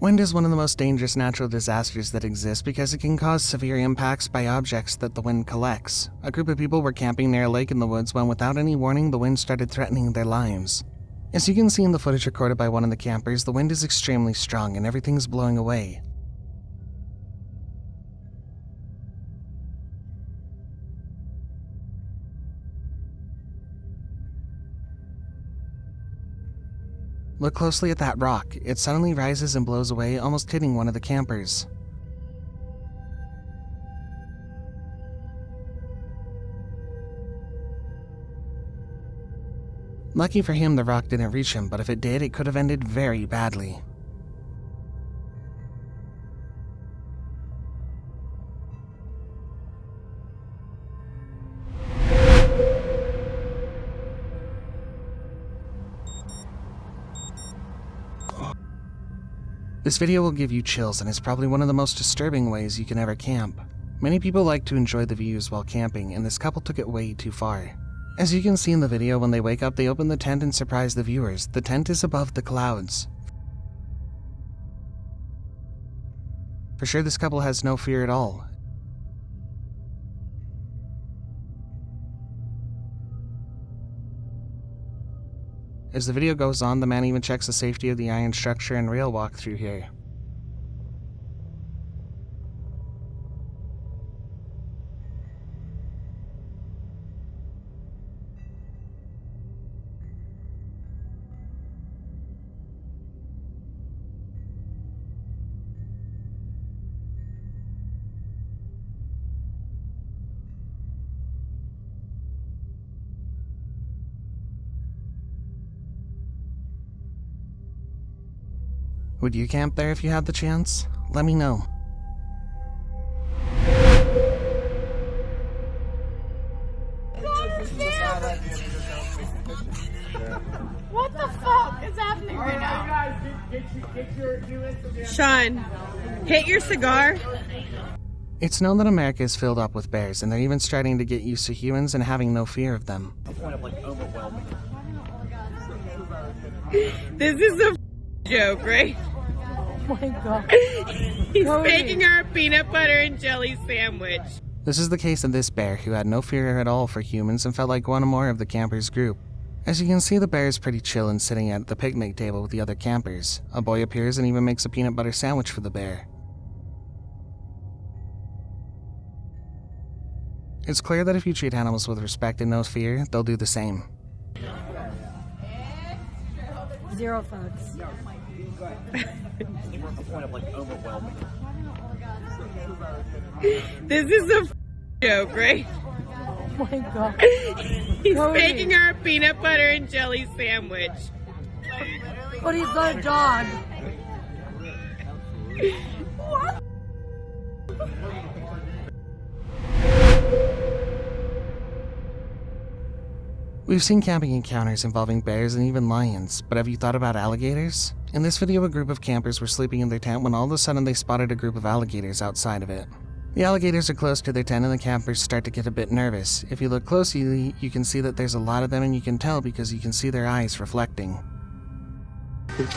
Wind is one of the most dangerous natural disasters that exist because it can cause severe impacts by objects that the wind collects. A group of people were camping near a lake in the woods when, without any warning, the wind started threatening their lives. As you can see in the footage recorded by one of the campers, the wind is extremely strong and everything's blowing away. Look closely at that rock. It suddenly rises and blows away, almost hitting one of the campers. Lucky for him, the rock didn't reach him, but if it did, it could have ended very badly. This video will give you chills and is probably one of the most disturbing ways you can ever camp. Many people like to enjoy the views while camping, and this couple took it way too far. As you can see in the video, when they wake up, they open the tent and surprise the viewers. The tent is above the clouds. For sure, this couple has no fear at all. As the video goes on, the man even checks the safety of the iron structure and rail walk through here. Would you camp there if you had the chance? Let me know. What the fuck is happening right now? Sean, hit your cigar. It's known that America is filled up with bears, and they're even starting to get used to humans and having no fear of them. This is a joke, right? Oh my god. He's making her a peanut butter and jelly sandwich. This is the case of this bear who had no fear at all for humans and felt like one more of the campers' group. As you can see, the bear is pretty chill and sitting at the picnic table with the other campers. A boy appears and even makes a peanut butter sandwich for the bear. It's clear that if you treat animals with respect and no fear, they'll do the same. Zero thugs. This is a joke, right? Oh my god. He's making her a peanut butter and jelly sandwich. But he's not a dog. What? We've seen camping encounters involving bears and even lions, but have you thought about alligators? In this video, a group of campers were sleeping in their tent when all of a sudden they spotted a group of alligators outside of it. The alligators are close to their tent and the campers start to get a bit nervous. If you look closely, you can see that there's a lot of them, and you can tell because you can see their eyes reflecting.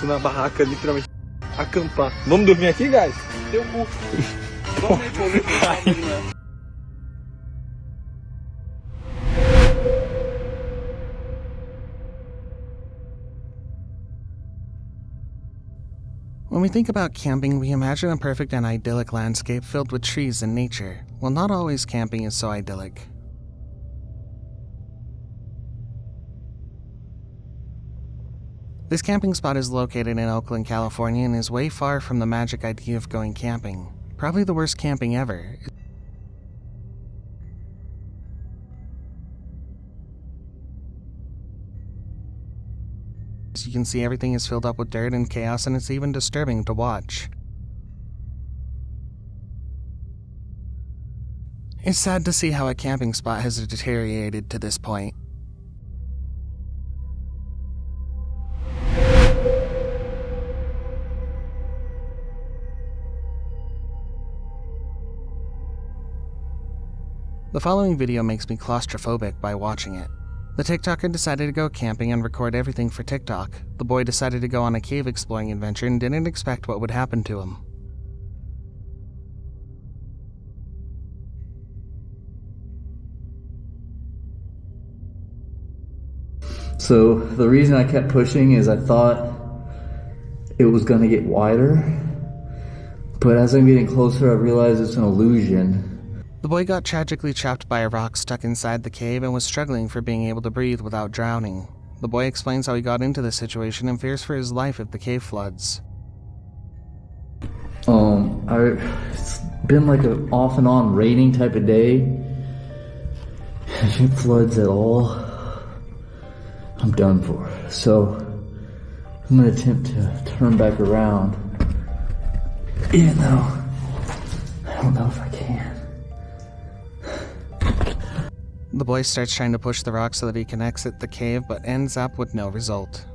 Na barraca, literalmente acampar. Vamos dormir aqui, guys? Teu cu. When we think about camping, we imagine a perfect and idyllic landscape filled with trees and nature. Well, not always camping is so idyllic. This camping spot is located in Oakland, California, and is way far from the magic idea of going camping. Probably the worst camping ever. As you can see, everything is filled up with dirt and chaos, and it's even disturbing to watch. It's sad to see how a camping spot has deteriorated to this point. The following video makes me claustrophobic by watching it. The TikToker decided to go camping and record everything for TikTok. The boy decided to go on a cave exploring adventure and didn't expect what would happen to him. So the reason I kept pushing is I thought it was going to get wider, but as I'm getting closer I realized it's an illusion. The boy got tragically trapped by a rock stuck inside the cave and was struggling for being able to breathe without drowning. The boy explains how he got into this situation and fears for his life if the cave floods. It's been like an off and on raining type of day. If it floods at all, I'm done for. So I'm gonna attempt to turn back around, even though I don't know if I can. The boy starts trying to push the rock so that he can exit the cave, but ends up with no result.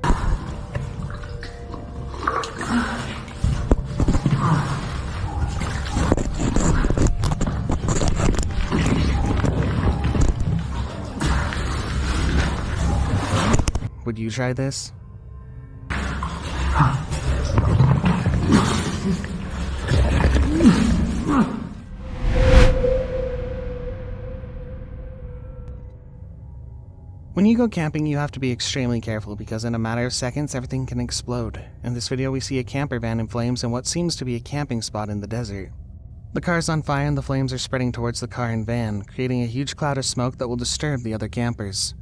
Would you try this? When you go camping, you have to be extremely careful because in a matter of seconds, everything can explode. In this video, we see a camper van in flames in what seems to be a camping spot in the desert. The car is on fire and the flames are spreading towards the car and van, creating a huge cloud of smoke that will disturb the other campers.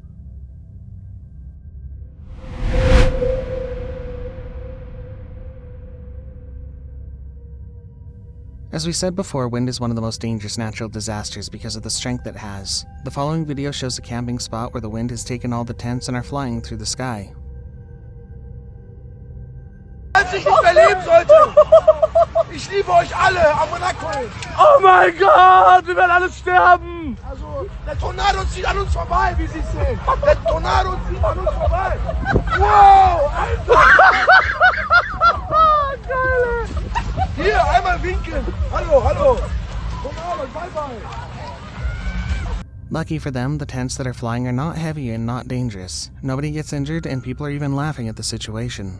As we said before, wind is one of the most dangerous natural disasters because of the strength it has. The following video shows a camping spot where the wind has taken all the tents and are flying through the sky. Als ich nicht mehr leben sollte! Ich liebe euch alle am Monaco! Oh mein Gott, wir werden alle sterben! Also, der Tornado zieht an uns vorbei, wie Sie sehen! Der Tornado zieht an uns vorbei! Wow, Alter! Geil! Hier, einmal winken! Hallo, hallo! Tornado, bye bye! Lucky for them, the tents that are flying are not heavy and not dangerous. Nobody gets injured and people are even laughing at the situation.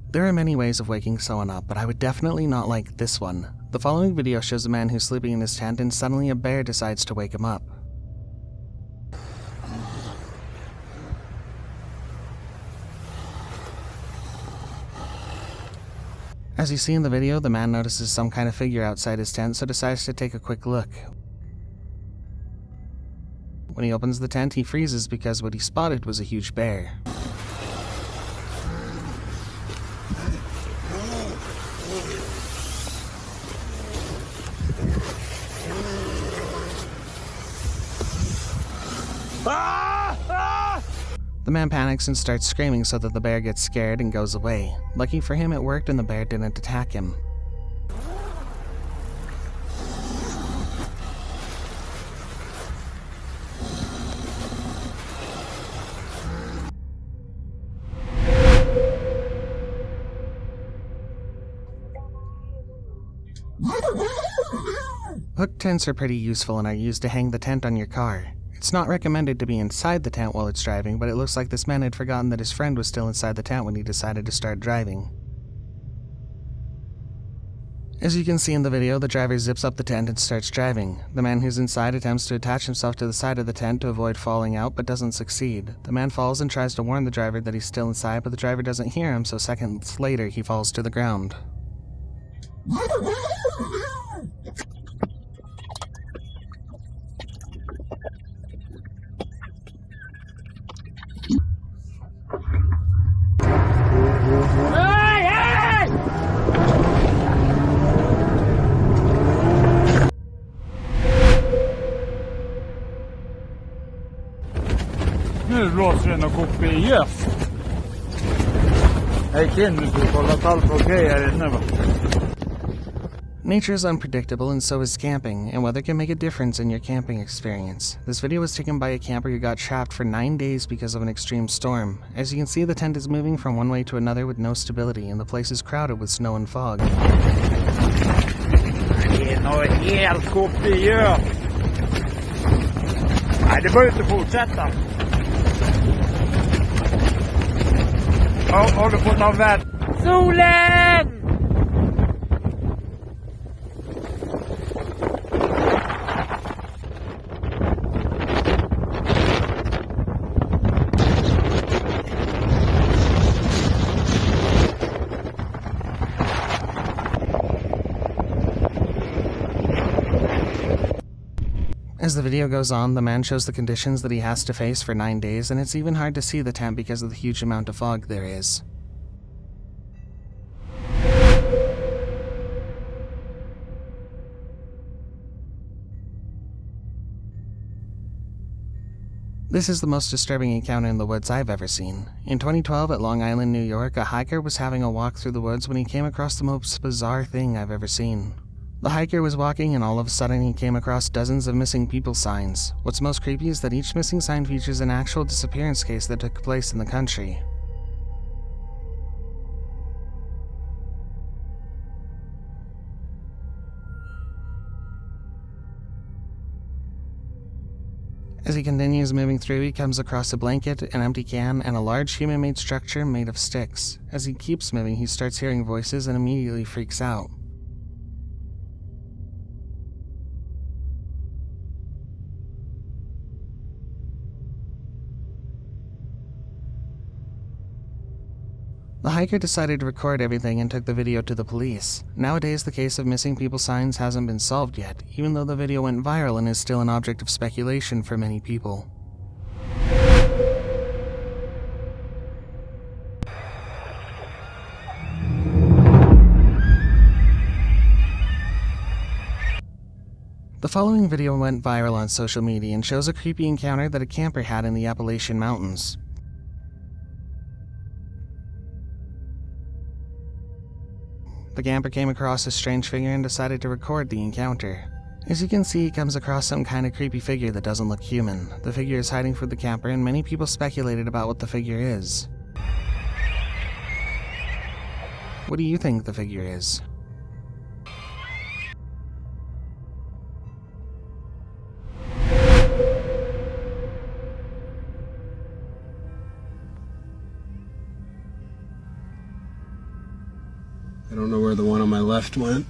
There are many ways of waking someone up, but I would definitely not like this one. The following video shows a man who's sleeping in his tent and suddenly a bear decides to wake him up. As you see in the video, the man notices some kind of figure outside his tent, so decides to take a quick look. When he opens the tent, he freezes because what he spotted was a huge bear. The man panics and starts screaming so that the bear gets scared and goes away. Lucky for him, it worked and the bear didn't attack him. Hook tents are pretty useful and are used to hang the tent on your car. It's not recommended to be inside the tent while it's driving, but it looks like this man had forgotten that his friend was still inside the tent when he decided to start driving. As you can see in the video, the driver zips up the tent and starts driving. The man who's inside attempts to attach himself to the side of the tent to avoid falling out, but doesn't succeed. The man falls and tries to warn the driver that he's still inside, but the driver doesn't hear him, so seconds later he falls to the ground. Nu blåser den och kopiöst. Hej Ken, du får kolla tall på grejer här inne va? Nature is unpredictable and so is camping, and weather can make a difference in your camping experience. This video was taken by a camper who got trapped for 9 days because of an extreme storm. As you can see, the tent is moving from one way to another with no stability, and the place is crowded with snow and fog. Det är något helt kopiöst. Nej, det bör inte fortsätta. Håller på att ta värld. Solen! As the video goes on, the man shows the conditions that he has to face for 9 days, and it's even hard to see the tent because of the huge amount of fog there is. This is the most disturbing encounter in the woods I've ever seen. In 2012 at Long Island, New York, a hiker was having a walk through the woods when he came across the most bizarre thing I've ever seen. The hiker was walking and all of a sudden he came across dozens of missing people signs. What's most creepy is that each missing sign features an actual disappearance case that took place in the country. As he continues moving through, he comes across a blanket, an empty can, and a large human-made structure made of sticks. As he keeps moving, he starts hearing voices and immediately freaks out. The hiker decided to record everything and took the video to the police. Nowadays, the case of missing people signs hasn't been solved yet, even though the video went viral and is still an object of speculation for many people. The following video went viral on social media and shows a creepy encounter that a camper had in the Appalachian Mountains. The camper came across a strange figure and decided to record the encounter. As you can see, he comes across some kind of creepy figure that doesn't look human. The figure is hiding from the camper, and many people speculated about what the figure is. What do you think the figure is? I don't know where the one on my left went.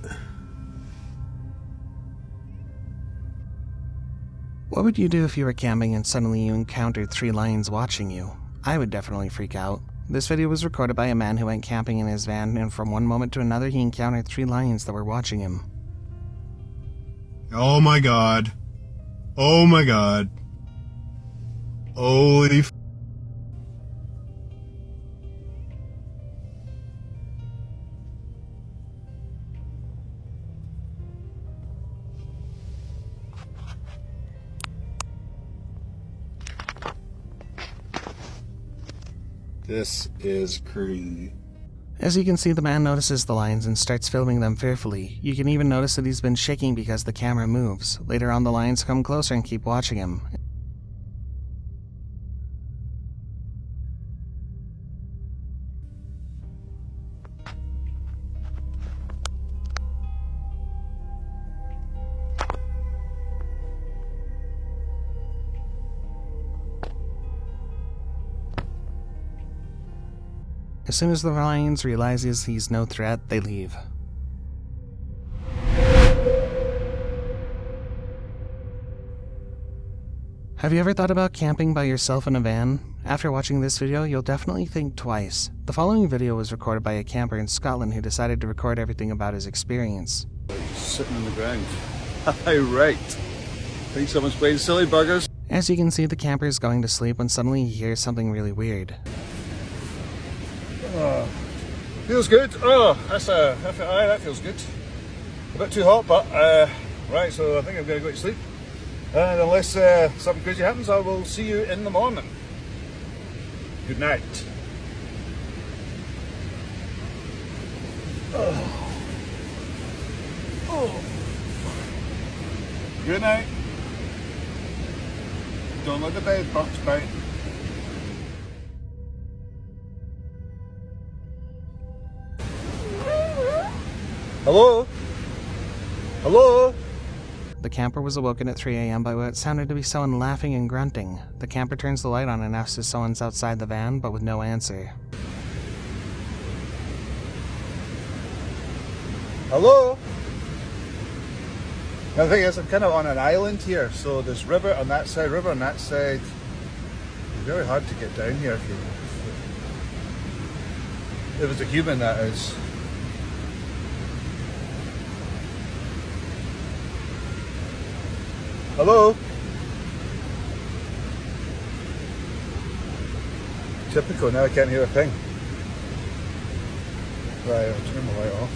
What would you do if you were camping and suddenly you encountered 3 lions watching you? I would definitely freak out. This video was recorded by a man who went camping in his van, and from one moment to another he encountered 3 lions that were watching him. Oh my god. Oh my god. Holy f***. This is crazy. As you can see, the man notices the lions and starts filming them fearfully. You can even notice that he's been shaking because the camera moves. Later on, the lions come closer and keep watching him. As soon as the lions realizes he's no threat, they leave. Have you ever thought about camping by yourself in a van? After watching this video, you'll definitely think twice. The following video was recorded by a camper in Scotland who decided to record everything about his experience. Sitting on the ground. Right. Think someone's playing silly buggers. As you can see, the camper is going to sleep when suddenly he hears something really weird. Feels good. Oh, that feels good. A bit too hot, but right. So I think I'm going to go to sleep. And unless something crazy happens, I will see you in the morning. Good night. Oh. Good night. Don't let the bed bugs bite. Hello? Hello? The camper was awoken at 3 a.m. by what sounded to be someone laughing and grunting. The camper turns the light on and asks if someone's outside the van, but with no answer. Hello? Now the thing is, I'm kind of on an island here, so there's river on that side, river on that side. It's very hard to get down here if it's a human, that is. Hello? Typical, now I can't hear a thing. Right, I'll turn the light off.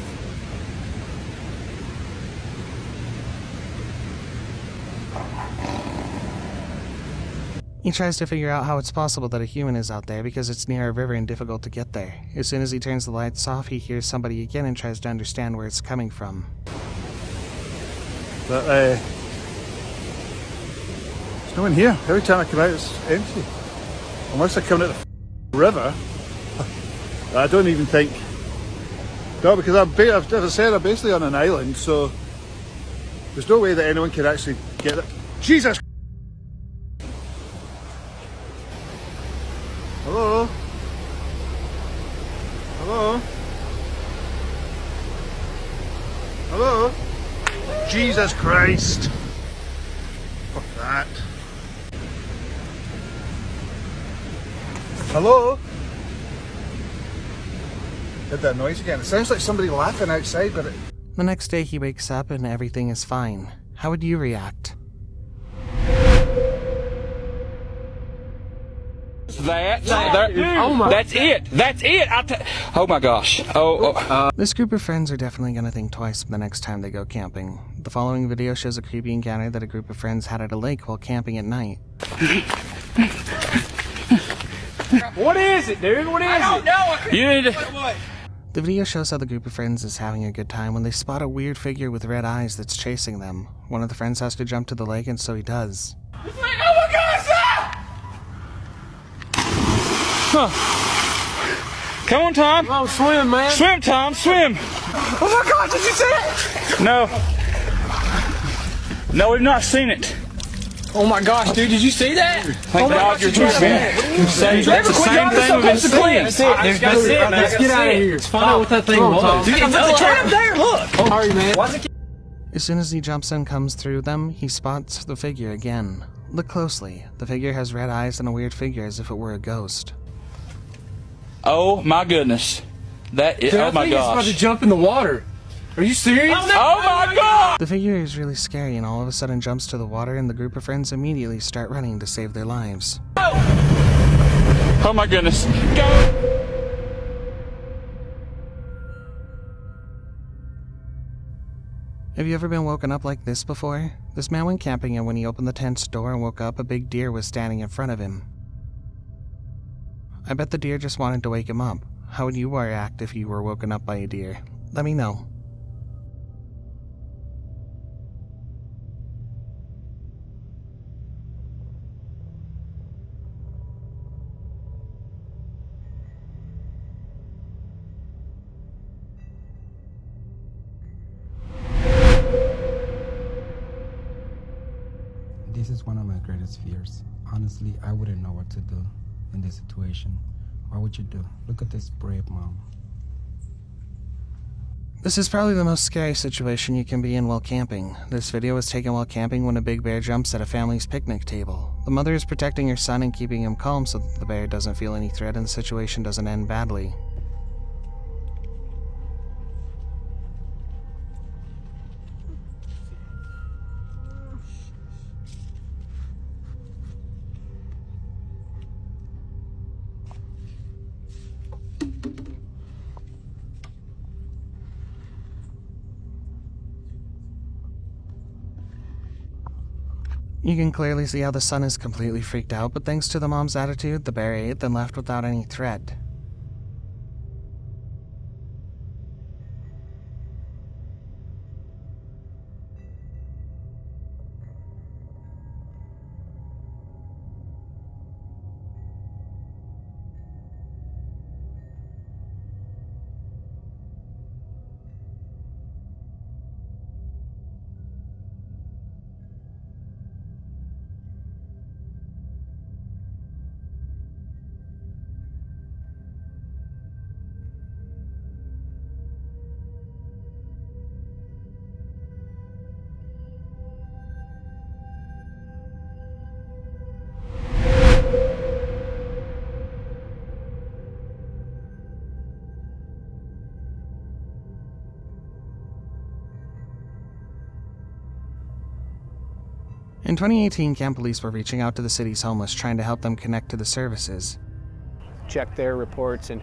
He tries to figure out how it's possible that a human is out there because it's near a river and difficult to get there. As soon as he turns the lights off, he hears somebody again and tries to understand where it's coming from. But, there's no one here. Every time I come out, it's empty. Unless I come out the river. I don't even think. No, because as I said, I'm basically on an island, so there's no way that anyone could actually get it. Jesus! Hello? Hello? Hello? Jesus Christ! Fuck that. Hello? Heard that noise again. It sounds like somebody laughing outside, but it... The next day he wakes up and everything is fine. How would you react? That's it. Oh my gosh. This group of friends are definitely gonna think twice the next time they go camping. The following video shows a creepy encounter that a group of friends had at a lake while camping at night. What is it, dude? What is it? I don't know. You need to... The video shows how the group of friends is having a good time when they spot a weird figure with red eyes that's chasing them. One of the friends has to jump to the lake, and so he does. Oh my gosh! Huh. Come on, Tom. Oh, swim, man. Swim, Tom. Swim. Oh my God! Did you see it? No. No, we've not seen it. Oh my gosh, dude! Did you see that? Thank God you're twisting. That's the same thing we've been seeing. That's it, dude. That's it, man. Let's get out of here. Let's find out what that thing was. Dude, it's the trap there. Look. Sorry, man. As soon as he jumps and comes through them, he spots the figure again. Look closely. The figure has red eyes and a weird figure as if it were a ghost. Oh my goodness. That is, dude, oh my I think it's about gosh. to jump in the water. Are you serious? Oh my God! The figure is really scary and all of a sudden jumps to the water, and the group of friends immediately start running to save their lives. Oh my goodness. Go! Have you ever been woken up like this before? This man went camping, and when he opened the tent's door and woke up, a big deer was standing in front of him. I bet the deer just wanted to wake him up. How would you react if you were woken up by a deer? Let me know. This is one of my greatest fears. Honestly, I wouldn't know what to do in this situation. What would you do? Look at this brave mom. This is probably the most scary situation you can be in while camping. This video was taken while camping when a big bear jumps at a family's picnic table. The mother is protecting her son and keeping him calm so that the bear doesn't feel any threat and the situation doesn't end badly. You can clearly see how the son is completely freaked out, but thanks to the mom's attitude, the bear ate, then left without any threat. In 2018, camp police were reaching out to the city's homeless, trying to help them connect to the services. Checked their reports, and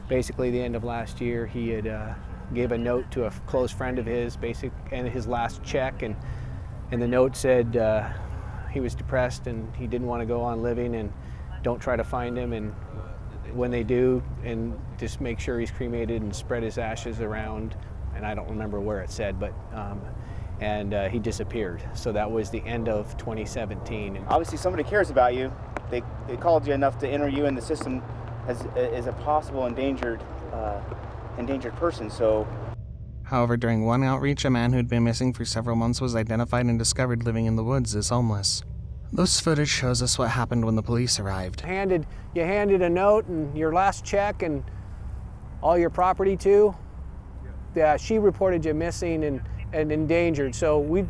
basically the end of last year, he had gave a note to a close friend of his, and his last check, and the note said he was depressed and he didn't want to go on living, and don't try to find him, and when they do, and just make sure he's cremated and spread his ashes around, and I don't remember where it said, but and he disappeared. So that was the end of 2017. Obviously somebody cares about you. They called you enough to enter you in the system as a possible endangered person, so. However, during one outreach, a man who'd been missing for several months was identified and discovered living in the woods as homeless. This footage shows us what happened when the police arrived. You handed a note and your last check and all your property too. Yeah, she reported you missing and endangered. So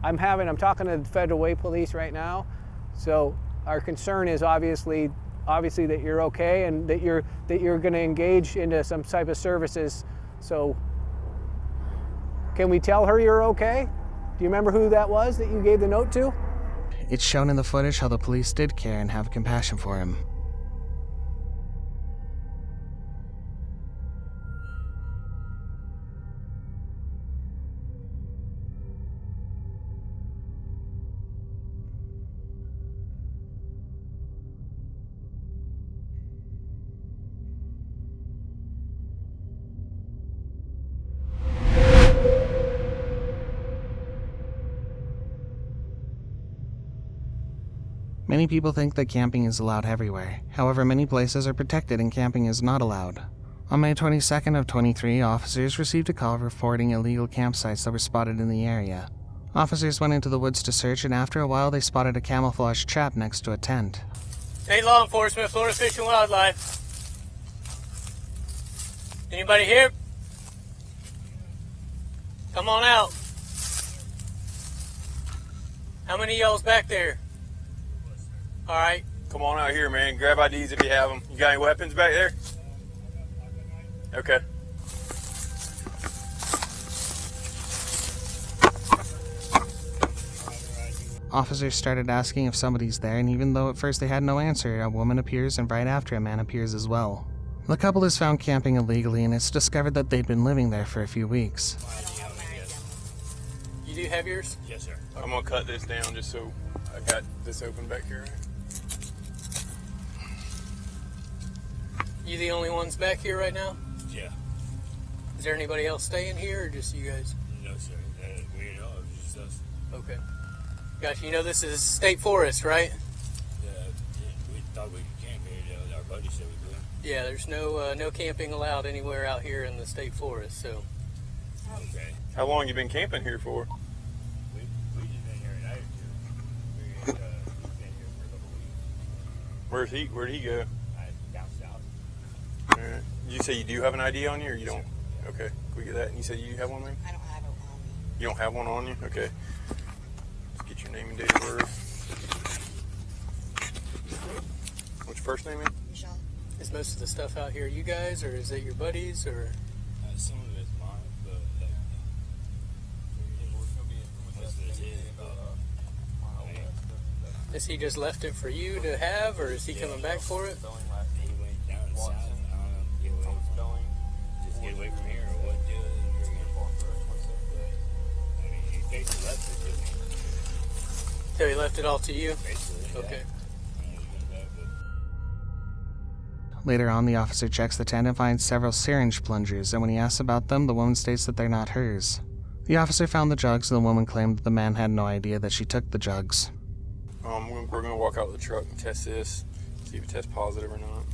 I'm talking to the Federal Way Police right now. So our concern is obviously that you're okay and that you're going to engage into some type of services. So can we tell her you're okay? Do you remember who that was that you gave the note to? It's shown in the footage how the police did care and have compassion for him. Many people think that camping is allowed everywhere. However, many places are protected and camping is not allowed. On May 22nd of 23, officers received a call reporting illegal campsites that were spotted in the area. Officers went into the woods to search, and after a while they spotted a camouflage trap next to a tent. State law enforcement, Florida Fish and Wildlife. Anybody here? Come on out. How many of y'all's back there? All right. Come on out here, man. Grab IDs if you have them. You got any weapons back there? Okay. Officers started asking if somebody's there, and even though at first they had no answer, a woman appears, and right after a man appears as well. The couple is found camping illegally, and it's discovered that they'd been living there for a few weeks. You do have yours? Yes, sir. I'm gonna cut this down just so I got this open back here. You the only ones back here right now? Yeah. Is there anybody else staying here, or just you guys? No, sir. We know it's just us. Okay. Gotcha. You know this is state forest, right? We thought we could camp here. Our buddy said we could. Yeah, there's no camping allowed anywhere out here in the state forest, so. Okay. How long you been camping here for? We just been here a night or two. We've been here for a couple weeks. Where'd he go? Down south. Alright. You say you do have an ID on you, or you don't? Okay, can we get that? And you say you have one, man? I don't have it on me. You don't have one on you? Okay. Let's get your name and date of birth. What's your first name, man? Michelle. Is most of the stuff out here you guys, or is it your buddies, or? Some of it's mine, but most of it's his. Has he just left it for you to have, or is he coming back for it? He went down south. Get away from here, or what? He basically left it to me. So he left it all to you? Basically, okay. Later on, the officer checks the tent and finds several syringe plungers, and when he asks about them, the woman states that they're not hers. The officer found the jugs, and the woman claimed that the man had no idea that she took the jugs. We're gonna walk out the truck and test this, see if it tests positive or not.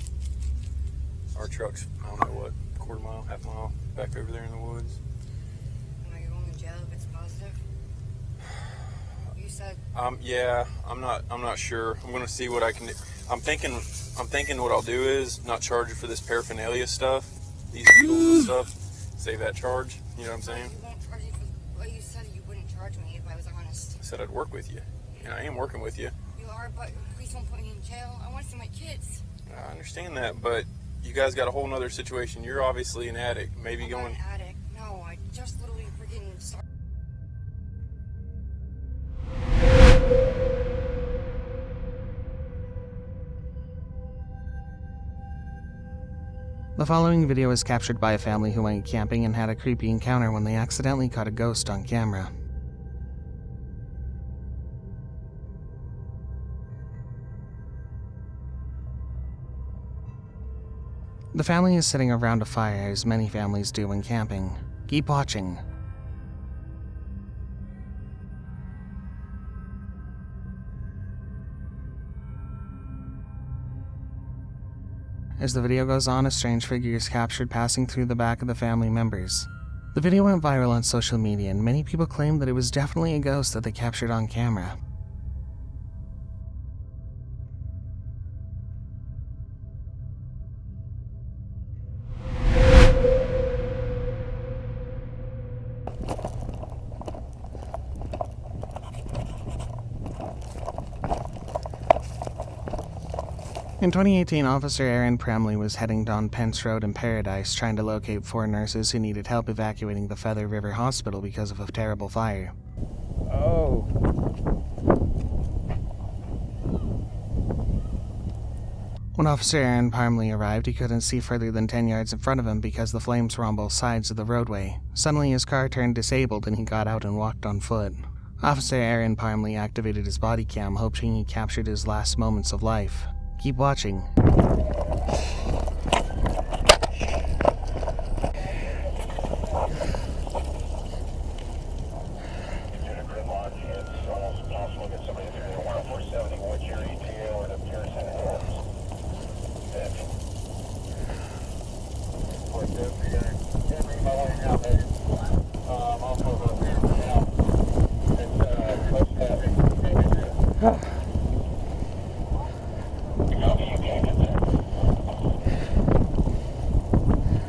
Our truck's, I don't know what, quarter mile, half mile back over there in the woods. Am I going to jail if it's positive? You said. Yeah, I'm not sure. I'm gonna see what I can do. I'm thinking what I'll do is not charge you for this paraphernalia stuff, these needles and stuff. Save that charge. You know what I'm saying? You won't charge you for what you said. You wouldn't charge me if I was honest. I said I'd work with you. And I am working with you. You are, but please don't put me in jail. I want to see my kids. I understand that, but you guys got a whole nother situation. You're obviously an addict. Maybe I'm going. not an addict. No, I just literally freaking started. The following video is captured by a family who went camping and had a creepy encounter when they accidentally caught a ghost on camera. The family is sitting around a fire as many families do when camping. Keep watching. As the video goes on, a strange figure is captured passing through the back of the family members. The video went viral on social media, and many people claimed that it was definitely a ghost that they captured on camera. In 2018, Officer Aaron Premley was heading down Pence Road in Paradise trying to locate 4 nurses who needed help evacuating the Feather River Hospital because of a terrible fire. Oh. When Officer Aaron Premley arrived, he couldn't see further than 10 yards in front of him because the flames were on both sides of the roadway. Suddenly, his car turned disabled and he got out and walked on foot. Officer Aaron Premley activated his body cam, hoping he captured his last moments of life. Keep watching.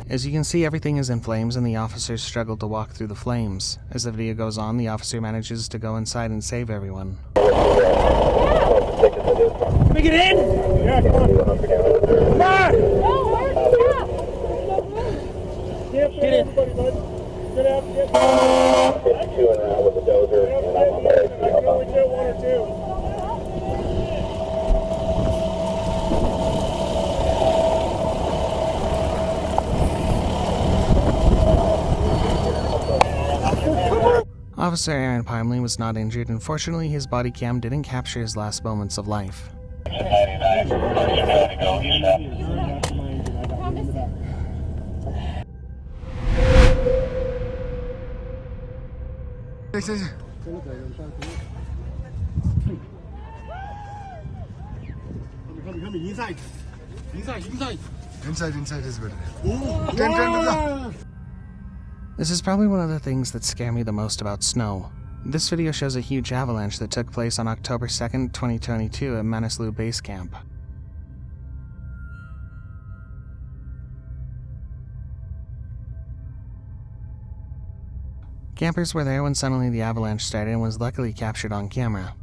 As you can see, everything is in flames and the officers struggle to walk through the flames. As the video goes on, the officer manages to go inside and save everyone. Can we get in? Yeah, come on. Come on! Get in. Get out. 52 and around with the dozer, and I'm on my way to help out. 1 or 2. Officer Aaron Premley was not injured, and fortunately his body cam didn't capture his last moments of life. Inside is better. This is probably one of the things that scare me the most about snow. This video shows a huge avalanche that took place on October 2nd, 2022 at Manaslu Base Camp. Campers were there when suddenly the avalanche started and was luckily captured on camera.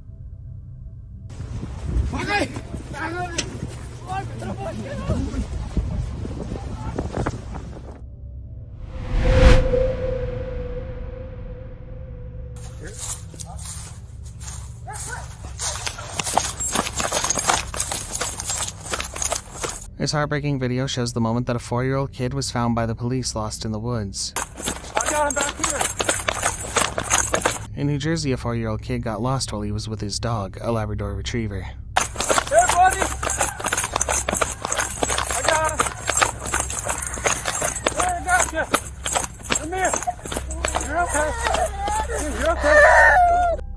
This heartbreaking video shows the moment that a 4-year-old kid was found by the police lost in the woods. I got him back here. In New Jersey, a 4-year-old kid got lost while he was with his dog, a Labrador Retriever. Hey, buddy. I got him. Hey, I got you. Come here. You're okay. You're okay.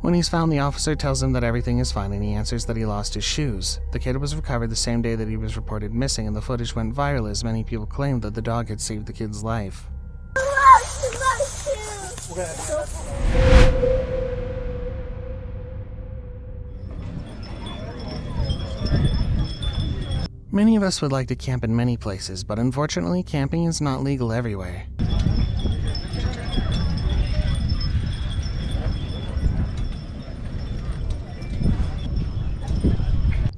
When he's found, the officer tells him that everything is fine and he answers that he lost his shoes. The kid was recovered the same day that he was reported missing, and the footage went viral as many people claimed that the dog had saved the kid's life. Many of us would like to camp in many places, but unfortunately, camping is not legal everywhere.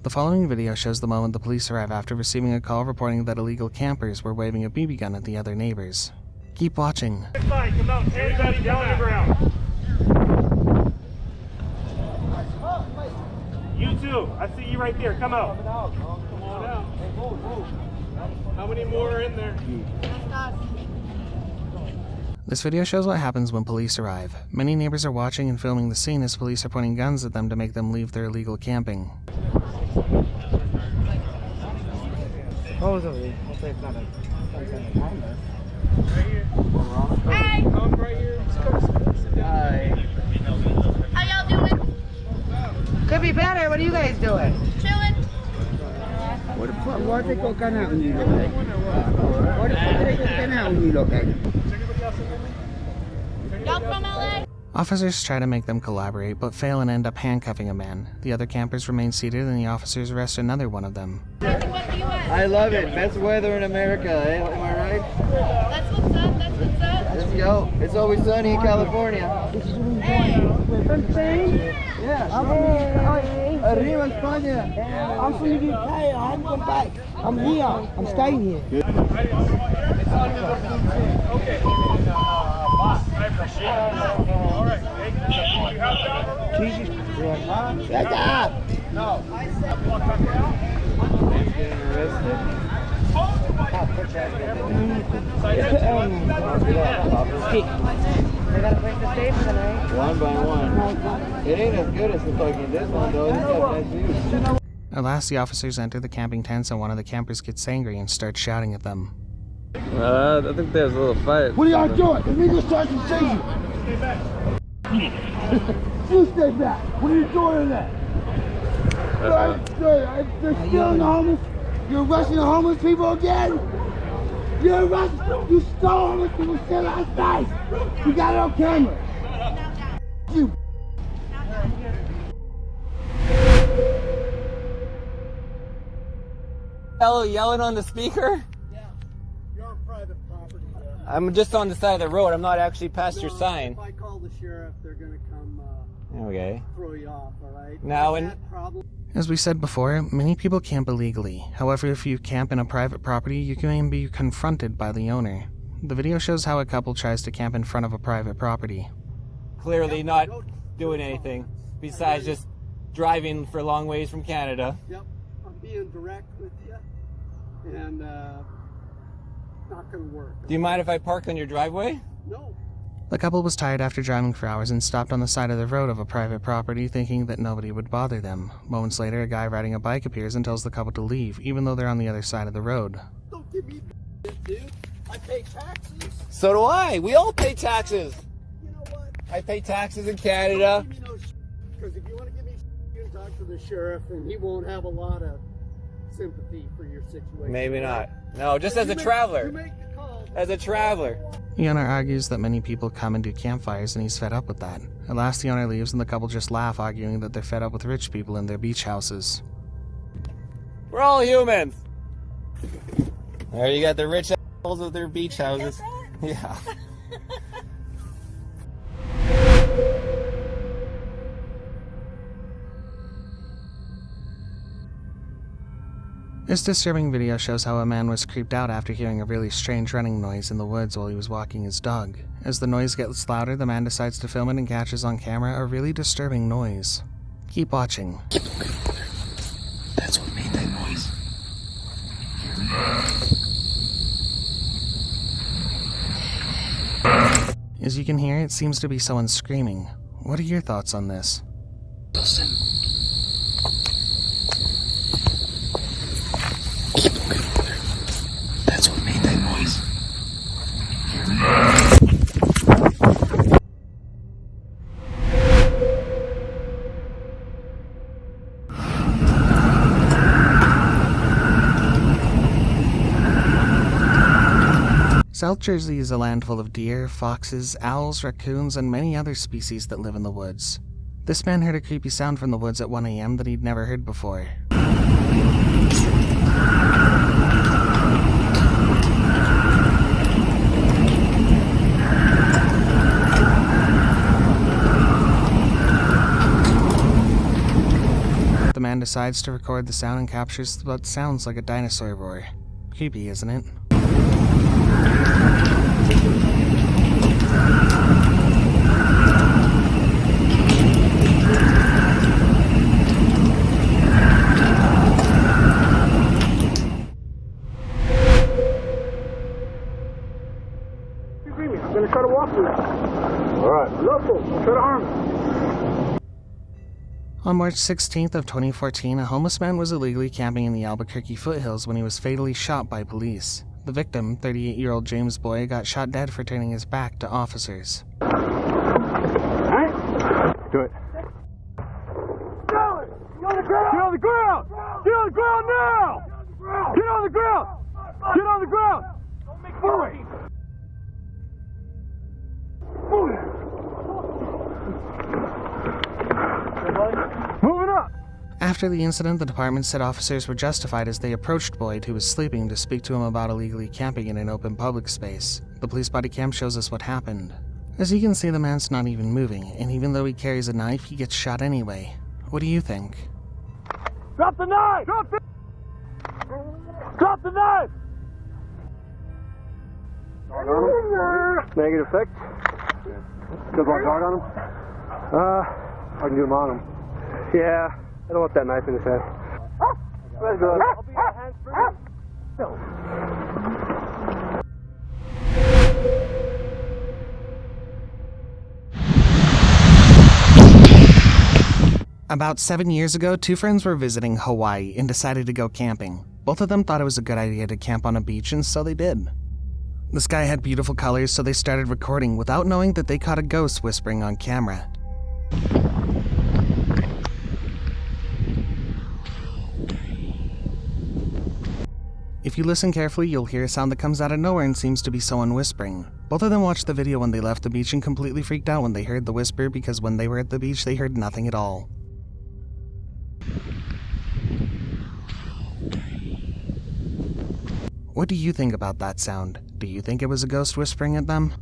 The following video shows the moment the police arrive after receiving a call reporting that illegal campers were waving a BB gun at the other neighbors. Keep watching. Come out, everybody down on the ground. You too. I see you right there. Come out. Come on out. Hey, move. How many more are in there? This video shows what happens when police arrive. Many neighbors are watching and filming the scene as police are pointing guns at them to make them leave their illegal camping. Hey! Come right here. Hi. How y'all doing? Could be better. What are you guys doing? Chilling. What the fuck? Why they go gun out when you look at it? Why the fuck they go gun out when you look at it? Y'all from LA? Officers try to make them collaborate, but fail and end up handcuffing a man. The other campers remain seated and the officers arrest another one of them. I love it. Best weather in America, eh? Am I right? That's what's up, that's what's up. Let's go. It's always sunny in California. From Spain? Yeah. Arriba España. I'm from the UK. I haven't come back. I'm here. I'm staying here. Okay. I appreciate it. All right. You have that? Jesus Christ. Shut up. No. Getting arrested. One by one. It ain't as good as the fucking this one though. This got nice views. At last, the officers enter the camping tents and one of the campers gets angry and starts shouting at them. I think there's a little fight. What are y'all doing? The niggas trying to see you. You stay back. What are you doing in that? They're stealing the homeless. You're arresting the homeless people again? You're arresting. You stole homeless people still outside. You got it on camera. You. Hello, yelling on the speaker? Yeah. You're on private property. I'm just on the side of the road. I'm not actually past your sign. If I call the sheriff, they're gonna come Okay. throw you off, all right? Now, and As we said before, many people camp illegally. However, if you camp in a private property, you can be confronted by the owner. The video shows how a couple tries to camp in front of a private property. clearly not doing anything besides just driving for long ways from Canada. Yep, I'm being direct with you, and not gonna work. Do you mind if I park on your driveway? No. The couple was tired after driving for hours and stopped on the side of the road of a private property thinking that nobody would bother them. Moments later, a guy riding a bike appears and tells the couple to leave, even though they're on the other side of the road. Don't give me shit, dude. I pay taxes. So do I. We all pay taxes. You know what? I pay taxes in Canada. Don't give me no shit, because if you want to give me shit, you can talk to the sheriff, and he won't have a lot of sympathy for your situation. Maybe not. No, just as a traveler. You make the call. As a traveler. The owner argues that many people come and do campfires and he's fed up with that. At last the owner leaves and the couple just laugh, arguing that they're fed up with rich people in their beach houses. We're all humans. There you got the rich assholes with their beach houses. Yeah. This disturbing video shows how a man was creeped out after hearing a really strange running noise in the woods while he was walking his dog. As the noise gets louder, the man decides to film it and catches on camera a really disturbing noise. Keep watching. That's what made that noise. As you can hear, it seems to be someone screaming. What are your thoughts on this? Listen. Keep looking further. That's what made that noise. South Jersey is a land full of deer, foxes, owls, raccoons, and many other species that live in the woods. This man heard a creepy sound from the woods at 1 a.m. that he'd never heard before. The man decides to record the sound and captures what sounds like a dinosaur roar. Creepy, isn't it? On March 16th of 2014, a homeless man was illegally camping in the Albuquerque foothills when he was fatally shot by police. The victim, 38-year-old James Boy, got shot dead for turning his back to officers. Alright? Do it. Get on the ground! Get on the ground! Get on the ground now! Get on the ground! Get on the ground! Don't make noise! Moving up! After the incident, the department said officers were justified as they approached Boyd, who was sleeping, to speak to him about illegally camping in an open public space. The police body cam shows us what happened. As you can see, the man's not even moving, and even though he carries a knife, he gets shot anyway. What do you think? Drop the knife! Drop the knife! Negative effect. Still going hard on him? I can do him on him. Yeah, I don't want that knife in his head. That's good. I'll be your hands free. About 7 years ago, two friends were visiting Hawaii and decided to go camping. Both of them thought it was a good idea to camp on a beach, and so they did. The sky had beautiful colors, so they started recording without knowing that they caught a ghost whispering on camera. If you listen carefully, you'll hear a sound that comes out of nowhere and seems to be someone whispering. Both of them watched the video when they left the beach and completely freaked out when they heard the whisper, because when they were at the beach, they heard nothing at all. What do you think about that sound? Do you think it was a ghost whispering at them?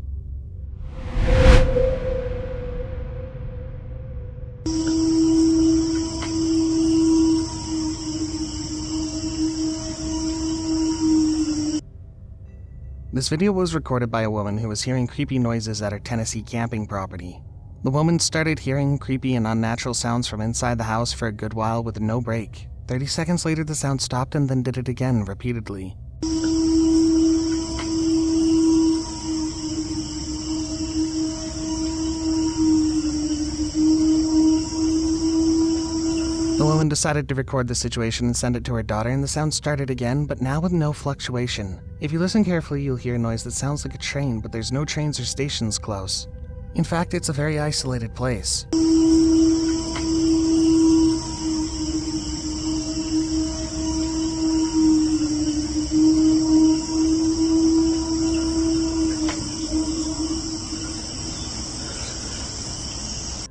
This video was recorded by a woman who was hearing creepy noises at her Tennessee camping property. The woman started hearing creepy and unnatural sounds from inside the house for a good while with no break. 30 seconds later, the sound stopped and then did it again repeatedly. The woman decided to record the situation and send it to her daughter, and the sound started again, but now with no fluctuation. If you listen carefully, you'll hear a noise that sounds like a train, but there's no trains or stations close. In fact, it's a very isolated place.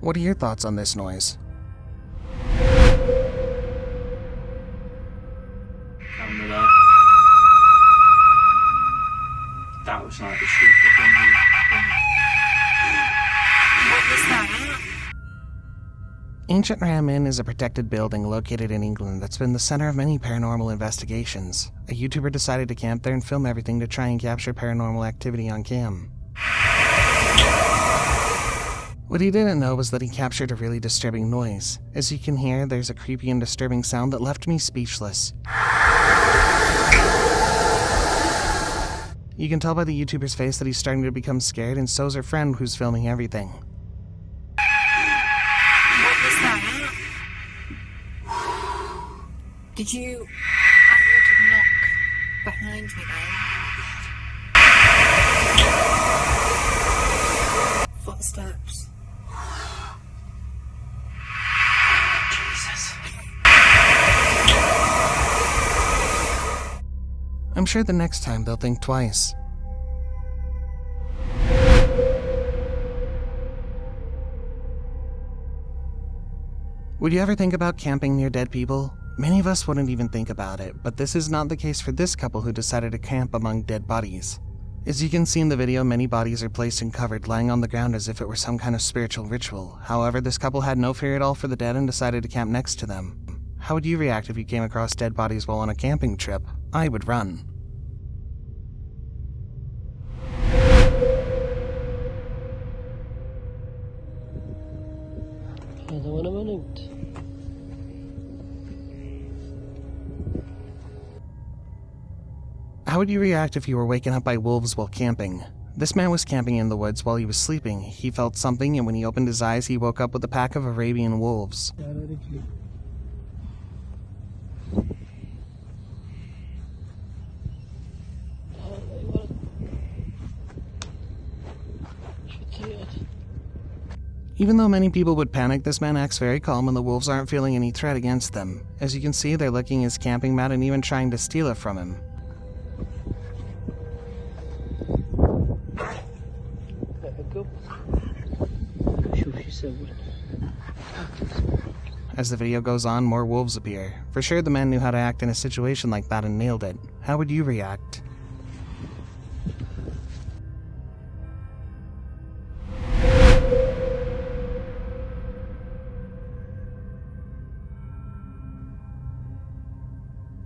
What are your thoughts on this noise? That was like the shriek of thunder. What was that? Ancient Ram Inn is a protected building located in England that's been the center of many paranormal investigations. A YouTuber decided to camp there and film everything to try and capture paranormal activity on cam. What he didn't know was that he captured a really disturbing noise. As you can hear, there's a creepy and disturbing sound that left me speechless. You can tell by the YouTuber's face that he's starting to become scared, and so's her friend who's filming everything. What was that? Did you... I heard a knock behind me then. Footsteps. Jesus. I'm sure the next time they'll think twice. Would you ever think about camping near dead people? Many of us wouldn't even think about it, but this is not the case for this couple who decided to camp among dead bodies. As you can see in the video, many bodies are placed and covered, lying on the ground as if it were some kind of spiritual ritual. However, this couple had no fear at all for the dead and decided to camp next to them. How would you react if you came across dead bodies while on a camping trip? I would run. How would you react if you were waken up by wolves while camping? This man was camping in the woods while he was sleeping. He felt something, and when he opened his eyes, he woke up with a pack of Arabian wolves. Even though many people would panic, this man acts very calm and the wolves aren't feeling any threat against them. As you can see, they're licking his camping mat and even trying to steal it from him. As the video goes on, more wolves appear. For sure, the man knew how to act in a situation like that and nailed it. How would you react?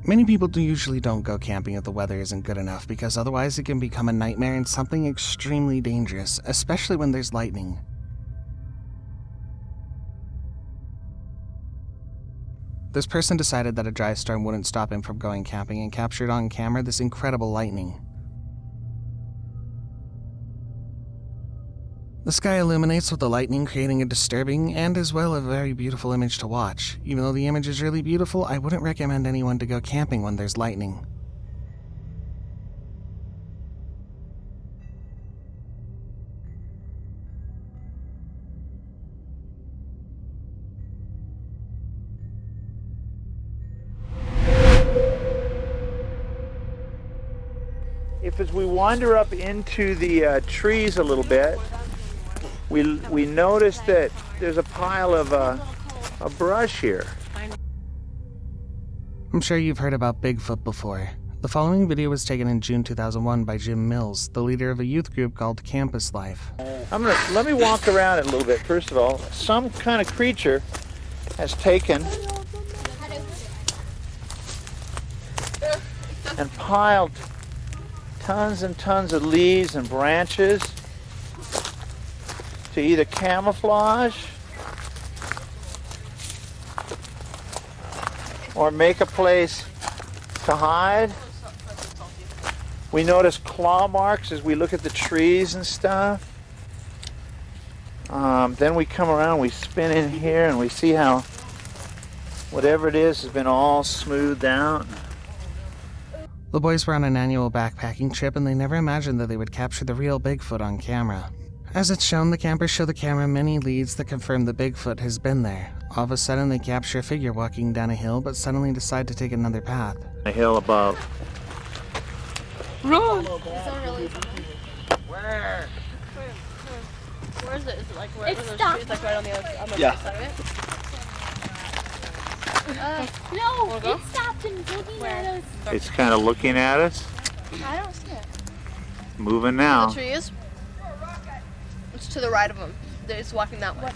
Many people usually don't go camping if the weather isn't good enough, because otherwise it can become a nightmare and something extremely dangerous, especially when there's lightning. This person decided that a dry storm wouldn't stop him from going camping and captured on camera this incredible lightning. The sky illuminates with the lightning, creating a disturbing and as well a very beautiful image to watch. Even though the image is really beautiful, I wouldn't recommend anyone to go camping when there's lightning. As we wander up into the trees a little bit, we notice that there's a pile of a brush here. I'm sure you've heard about Bigfoot before. The following video was taken in June 2001 by Jim Mills, the leader of a youth group called Campus Life. Let me walk around it a little bit. First of all, some kind of creature has taken and piled tons and tons of leaves and branches to either camouflage or make a place to hide. We notice claw marks as we look at the trees and stuff. Then we come around, we spin in here, and we see how whatever it is has been all smoothed out. The boys were on an annual backpacking trip and they never imagined that they would capture the real Bigfoot on camera. As it's shown, the campers show the camera many leads that confirm the Bigfoot has been there. All of a sudden, they capture a figure walking down a hill, but suddenly decide to take another path. A hill above. Run! Where? Where is it? Is it like where It's those stopped. trees, like right on the other on the Yeah. right side of it? No, Wanna go? it stopped and looking at us. It's kind of looking at us. I don't see it. Moving now. The trees? It's to the right of them. It's walking that way.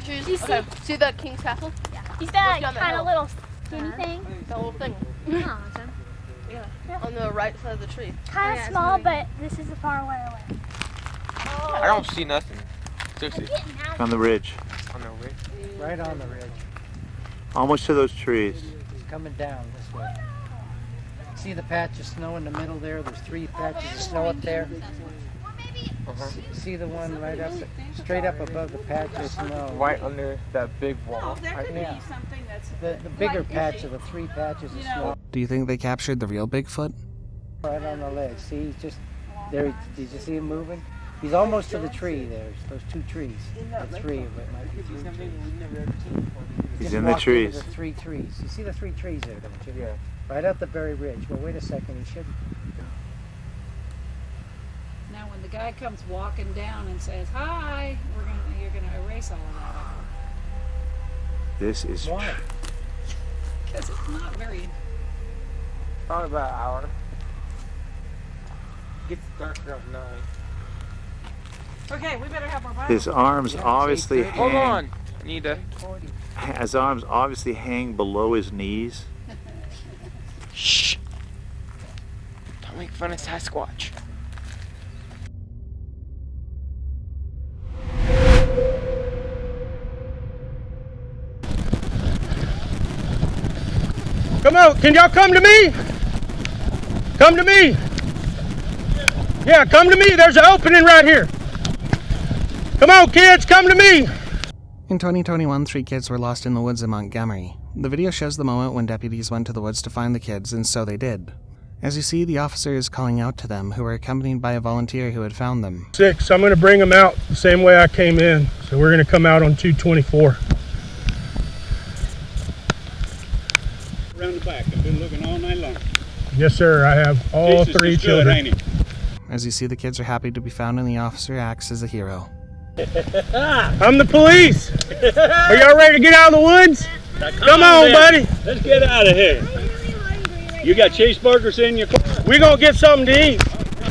Trees? Do you see? Okay. See the King's Castle? Yeah. He's that Walking on that kind hill. of little skinny thing. That little thing. Yeah. Yeah. On the right side of the tree. Kind of small, but this is a far way away. I don't see nothing. Seriously. On the ridge. On the ridge? Right on the ridge. Almost to those trees. It's coming down this way. See the patch of snow in the middle there? There's 3 patches of snow up there. See the one right up, straight up above the patch of snow. Right under that big wall. Right there. The bigger patch of the 3 patches of snow. Do you think they captured the real Bigfoot? Right on the ledge. See, he's just there. Did you see him moving? He's almost to the tree. There's those 2 trees. The 3 of it might be 3. He's Just in the walked trees. into the 3 trees. You see the 3 trees there, don't you? Yeah. Right up the very ridge. Well, wait a second. He shouldn't. Now, when the guy comes walking down and says, "Hi," you're gonna erase all of that. This is. Why? Because it's not very. Probably about an hour. Gets dark around 9. Okay, we better have our Bible. His arms obviously hang. Hold on. I need to. His arms obviously hang below his knees. Shh. Don't make fun of Sasquatch. Come out! Can y'all come to me? Come to me! Yeah, come to me. There's an opening right here. Come on, kids, come to me. In 2021, 3 kids were lost in the woods in Montgomery. The video shows the moment when deputies went to the woods to find the kids, and so they did. As you see, the officer is calling out to them, who were accompanied by a volunteer who had found them. 6, I'm gonna bring them out the same way I came in. So we're gonna come out on 224. Around the back, I've been looking all night long. Yes, sir, I have all Jesus 3 is good, children. ain't he? As you see, the kids are happy to be found, and the officer acts as a hero. I'm the police. Are y'all ready to get out of the woods? Come on, buddy. Let's get out of here. You got cheeseburgers in your car? We're gonna get something to eat.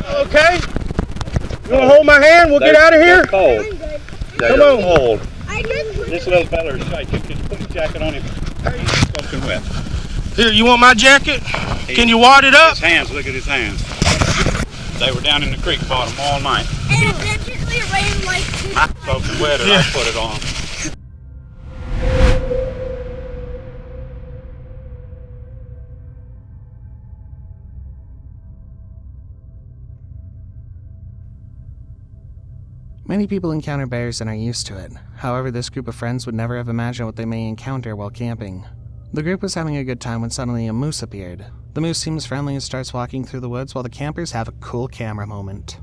Okay? You wanna hold my hand? We'll get out of here? Cold. Come on. Cold. This little fella's shaking. Can you put his jacket on him? He's soaking wet. Here, you want my jacket? Can you wad it up? His hands, look at his hands. They were down in the creek bottom all night. And eventually it rained like 2 I'm soaking wet and I put it on. Many people encounter bears and are used to it. However, this group of friends would never have imagined what they may encounter while camping. The group was having a good time when suddenly a moose appeared. The moose seems friendly and starts walking through the woods while the campers have a cool camera moment.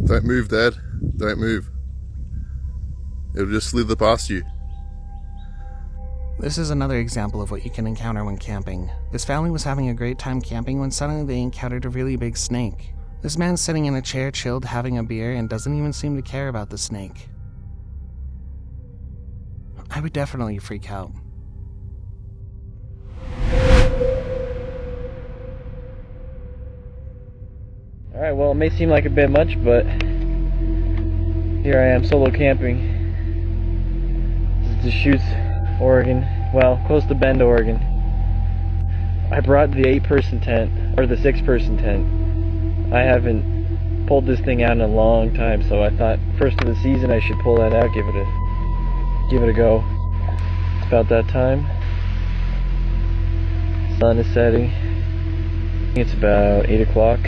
Don't move, Dad. Don't move. It'll just slither past you. This is another example of what you can encounter when camping. This family was having a great time camping when suddenly they encountered a really big snake. This man's sitting in a chair chilled having a beer and doesn't even seem to care about the snake. I would definitely freak out. Alright, well, it may seem like a bit much, but here I am solo camping. This is Deschutes, Oregon. Well, close to Bend, Oregon. I brought the 8-person tent, or the 6-person tent. I haven't pulled this thing out in a long time, so I thought first of the season I should pull that out, give it a go. It's about that time. Sun is setting. It's about 8 o'clock.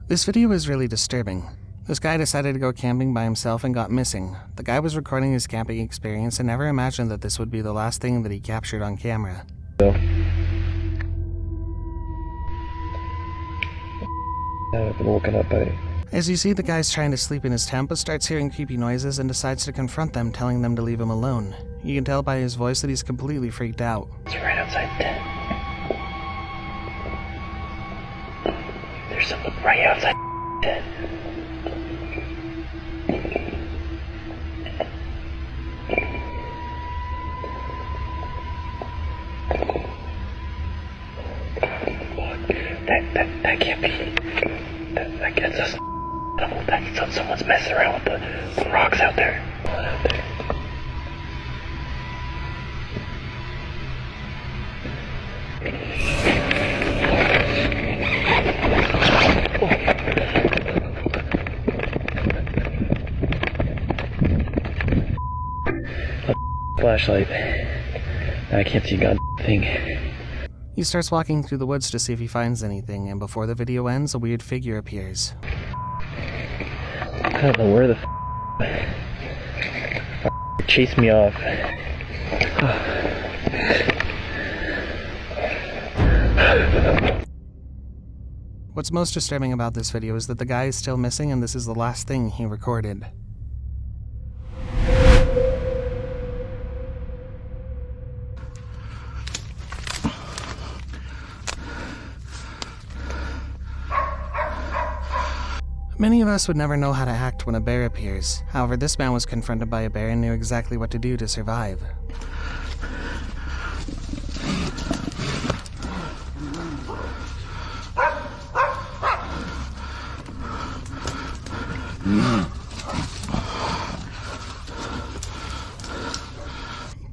This video is really disturbing. This guy decided to go camping by himself and got missing. The guy was recording his camping experience and never imagined that this would be the last thing that he captured on camera. So, I've been woken up by... As you see, the guy's trying to sleep in his tent but starts hearing creepy noises and decides to confront them, telling them to leave him alone. You can tell by his voice that he's completely freaked out. It's right outside the tent. There's something right outside the tent. That can't be. That gets us. That's someone's messing around with the rocks out there. Flashlight. I can't see god thing. He starts walking through the woods to see if he finds anything, and before the video ends, a weird figure appears. I don't know where the chased me off. What's most disturbing about this video is that the guy is still missing and this is the last thing he recorded. Many of us would never know how to act when a bear appears. However, this man was confronted by a bear and knew exactly what to do to survive.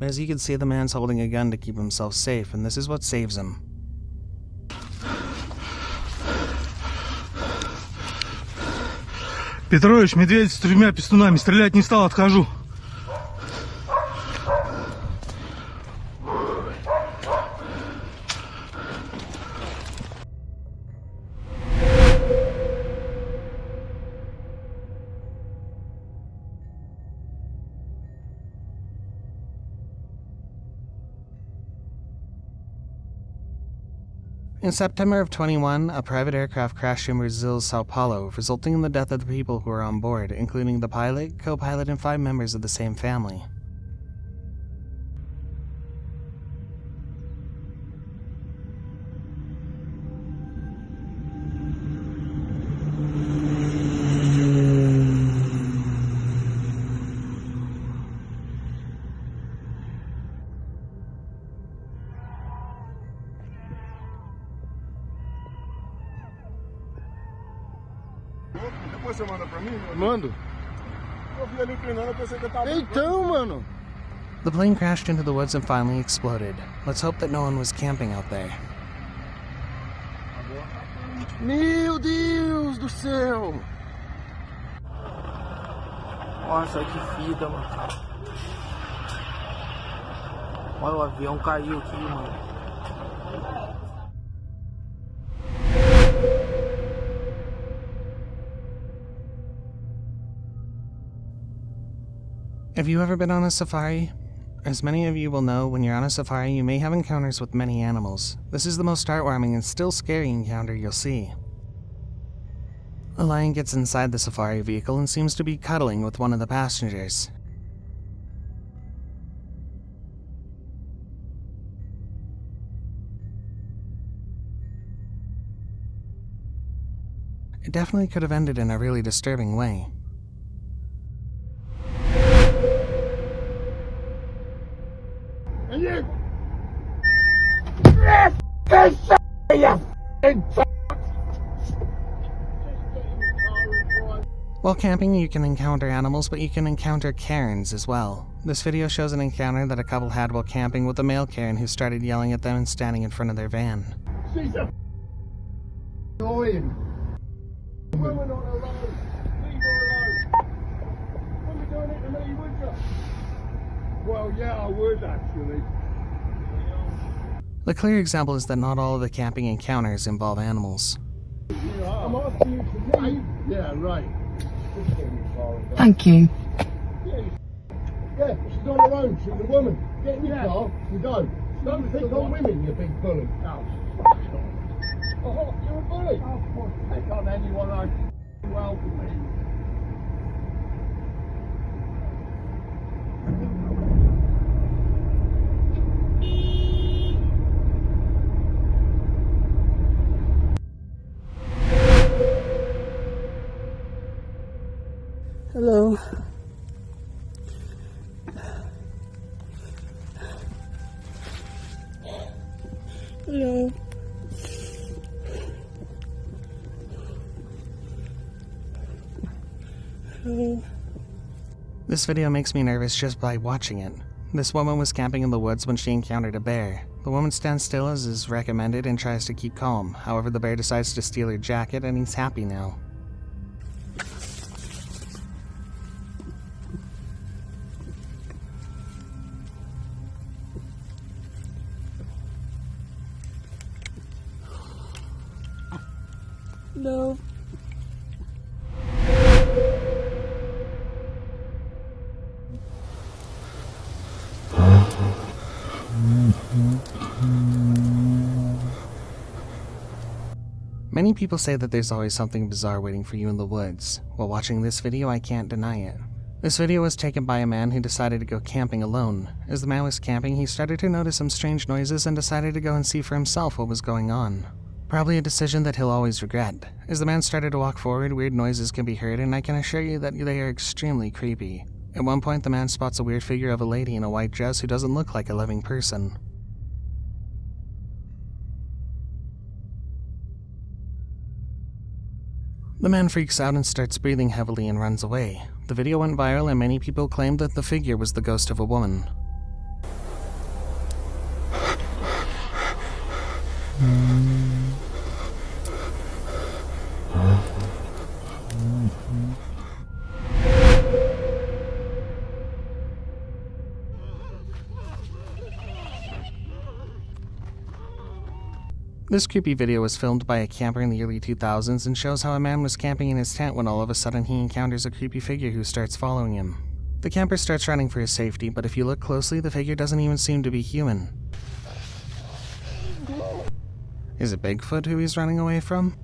But as you can see, the man's holding a gun to keep himself safe, and this is what saves him. Петрович, медведь с 3 пистунами. Стрелять не стал, отхожу. In September of 21, a private aircraft crashed in Brazil's Sao Paulo, resulting in the death of the people who were on board, including the pilot, co-pilot, and 5 members of the same family. Depois você manda pra mim? Mando. Eu vi ali treinando, eu pensei que eu tava... Então, mano. The plane crashed into the woods and finally exploded. Let's hope that no one was camping out there. Meu Deus do céu! Nossa, que fita, mano. Olha, o avião caiu aqui, mano. Have you ever been on a safari? As many of you will know, when you're on a safari, you may have encounters with many animals. This is the most heartwarming and still scary encounter you'll see. A lion gets inside the safari vehicle and seems to be cuddling with one of the passengers. It definitely could have ended in a really disturbing way. While camping, you can encounter animals, but you can encounter Karens as well. This video shows an encounter that a couple had while camping with a male Karen who started yelling at them and standing in front of their van. She's a annoying. Women on her own. Leave her alone. Wouldn't be doing it to me, would you? Well, yeah, I would actually. The clear example is that not all of the camping encounters involve animals. I'm asking you to leave. Yeah, right. Thank you. Yeah, she's on her own. She's a woman. Get in your car. You go. Don't pick on women, you big bully. Oh, you're a bully. Pick on anyone I welcome me. Hello. Hello. Hello. This video makes me nervous just by watching it. This woman was camping in the woods when she encountered a bear. The woman stands still as is recommended and tries to keep calm. However, the bear decides to steal her jacket and he's happy now. No. Many people say that there's always something bizarre waiting for you in the woods. While watching this video, I can't deny it. This video was taken by a man who decided to go camping alone. As the man was camping, he started to notice some strange noises and decided to go and see for himself what was going on. Probably a decision that he'll always regret. As the man started to walk forward, weird noises can be heard, and I can assure you that they are extremely creepy. At one point, the man spots a weird figure of a lady in a white dress who doesn't look like a living person. The man freaks out and starts breathing heavily and runs away. The video went viral and many people claimed that the figure was the ghost of a woman. This creepy video was filmed by a camper in the early 2000s and shows how a man was camping in his tent when all of a sudden he encounters a creepy figure who starts following him. The camper starts running for his safety, but if you look closely, the figure doesn't even seem to be human. Is it Bigfoot who he's running away from?